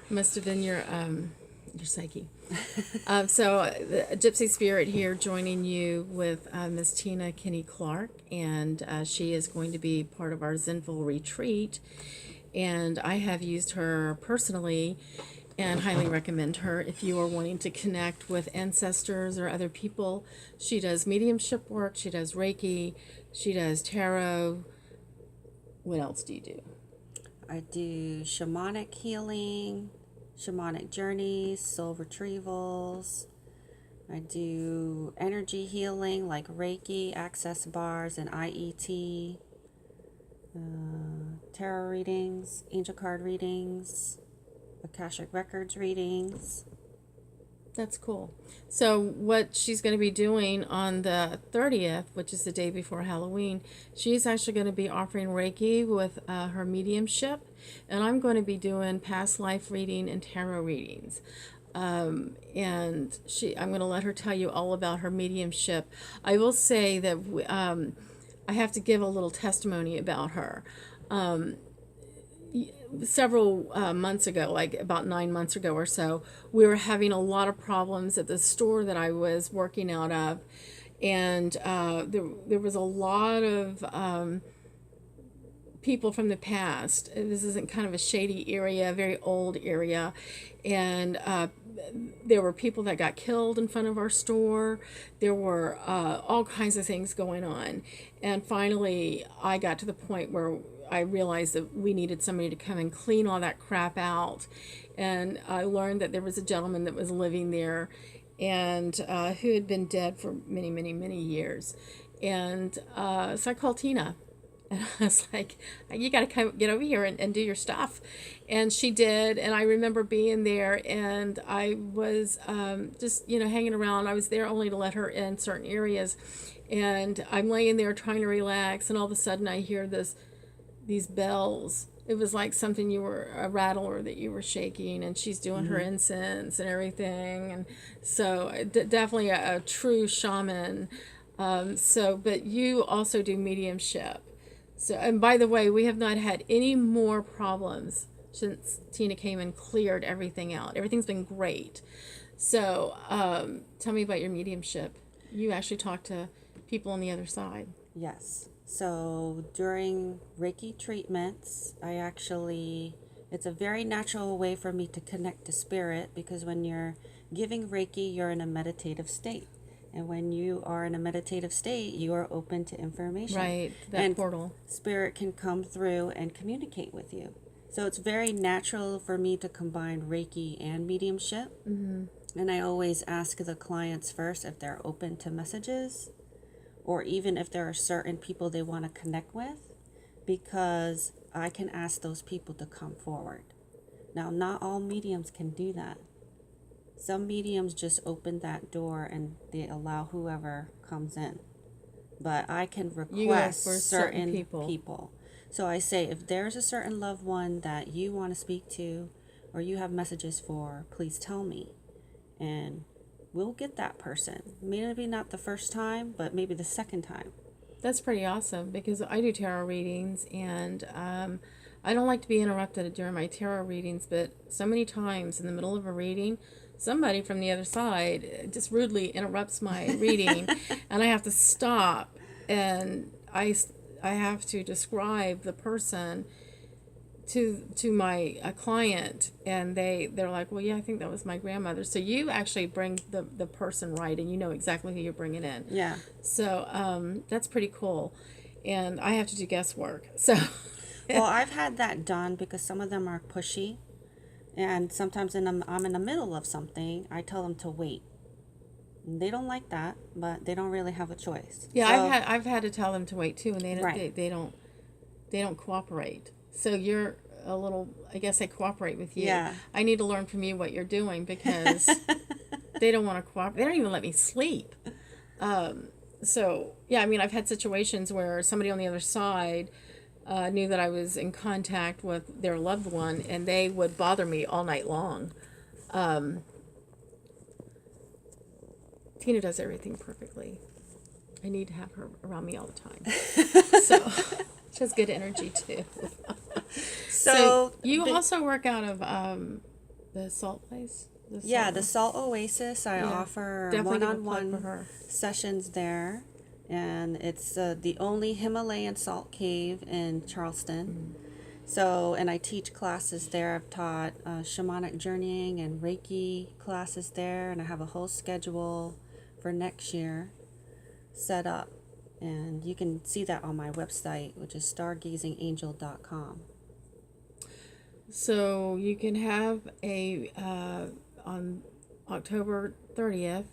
Must have been your psyche. Gypsy Spirit here, joining you with Miss Tina Kinney Clarke, and she is going to be part of our Zenful retreat. And I have used her personally, and highly recommend her if you are wanting to connect with ancestors or other people. She does mediumship work. She does Reiki. She does tarot. What else do you do? I do shamanic healing, shamanic journeys, soul retrievals. I do energy healing like Reiki, access bars, and IET, tarot readings, angel card readings, Akashic Records readings. That's cool. So what she's going to be doing on the 30th, which is the day before Halloween, she's actually going to be offering Reiki with her mediumship, and I'm going to be doing past life reading and tarot readings. I'm going to let her tell you all about her mediumship. I will say that I have to give a little testimony about her. Several months ago, like about 9 months ago or so, we were having a lot of problems at the store that I was working out of, and there was a lot of people from the past. This isn't kind of a shady area, a very old area, and there were people that got killed in front of our store. There were all kinds of things going on, and finally I got to the point where I realized that we needed somebody to come and clean all that crap out. And I learned that there was a gentleman that was living there, and who had been dead for many, many, many years. And so I called Tina, and I was like, you got to come get over here and do your stuff. And she did. And I remember being there, and I was just, hanging around. I was there only to let her in certain areas. And I'm laying there trying to relax, and all of a sudden I hear these bells. It was like something a rattler that you were shaking, and she's doing her incense and everything. And so definitely a true shaman. But you also do mediumship. So, and by the way, we have not had any more problems since Tina came and cleared everything out. Everything's been great. So tell me about your mediumship. You actually talk to people on the other side. Yes. So during Reiki treatments, it's a very natural way for me to connect to spirit, because when you're giving Reiki, you're in a meditative state. And when you are in a meditative state, you are open to information. Right, that portal. Spirit can come through and communicate with you. So it's very natural for me to combine Reiki and mediumship. Mm-hmm. And I always ask the clients first if they're open to messages, or even if there are certain people they want to connect with, because I can ask those people to come forward. Now, not all mediums can do that. Some mediums just open that door and they allow whoever comes in. But I can request for certain people. So I say, if there's a certain loved one that you want to speak to or you have messages for, please tell me. And we'll get that person. Maybe not the first time, but maybe the second time. That's pretty awesome, because I do tarot readings, and I don't like to be interrupted during my tarot readings, but so many times in the middle of a reading, somebody from the other side just rudely interrupts my reading, and I have to stop, and I have to describe the person to my client, and they're like, well, yeah, I think that was my grandmother. So you actually bring the person right, and you know exactly who you're bringing in. Yeah. So that's pretty cool, and I have to do guesswork. So well, I've had that done because some of them are pushy, and sometimes I'm in the middle of something. I tell them to wait. They don't like that, but they don't really have a choice. Yeah, so, I've had to tell them to wait too, and they don't cooperate. So you're a little, I guess they cooperate with you. Yeah. I need to learn from you what you're doing, because they don't want to cooperate. They don't even let me sleep. So, yeah, I mean, I've had situations where somebody on the other side knew that I was in contact with their loved one, and they would bother me all night long. Tina does everything perfectly. I need to have her around me all the time. So she has good energy too. So you also work out of the salt place? Yeah, the Salt Oasis. I Yeah, offer definitely give a plug for one-on-one her. sessions there, and it's the only Himalayan salt cave in Charleston. So, and I teach classes there. I've taught shamanic journeying and Reiki classes there, and I have a whole schedule for next year set up. And you can see that on my website, which is stargazingangel.com. So you can have on October 30th,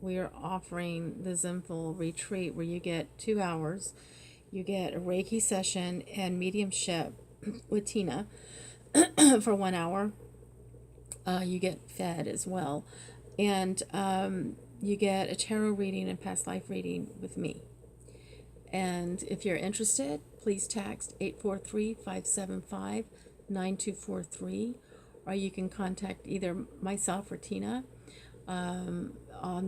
we are offering the Zenful retreat where you get 2 hours. You get a Reiki session and mediumship with Tina for 1 hour. You get fed as well. And you get a tarot reading and past life reading with me. And if you're interested, please text 843-575-9243, or you can contact either myself or Tina on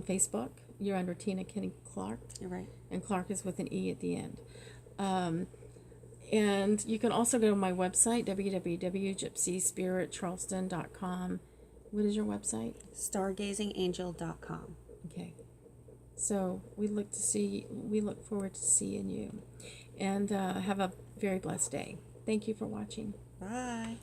Facebook. You're under Tina Kinney Clarke. You're right. And Clarke is with an E at the end. And you can also go to my website, www.gypsyspirittcharleston.com. What is your website? Stargazingangel.com. Okay. So we look forward to seeing you. And have a very blessed day. Thank you for watching. Bye.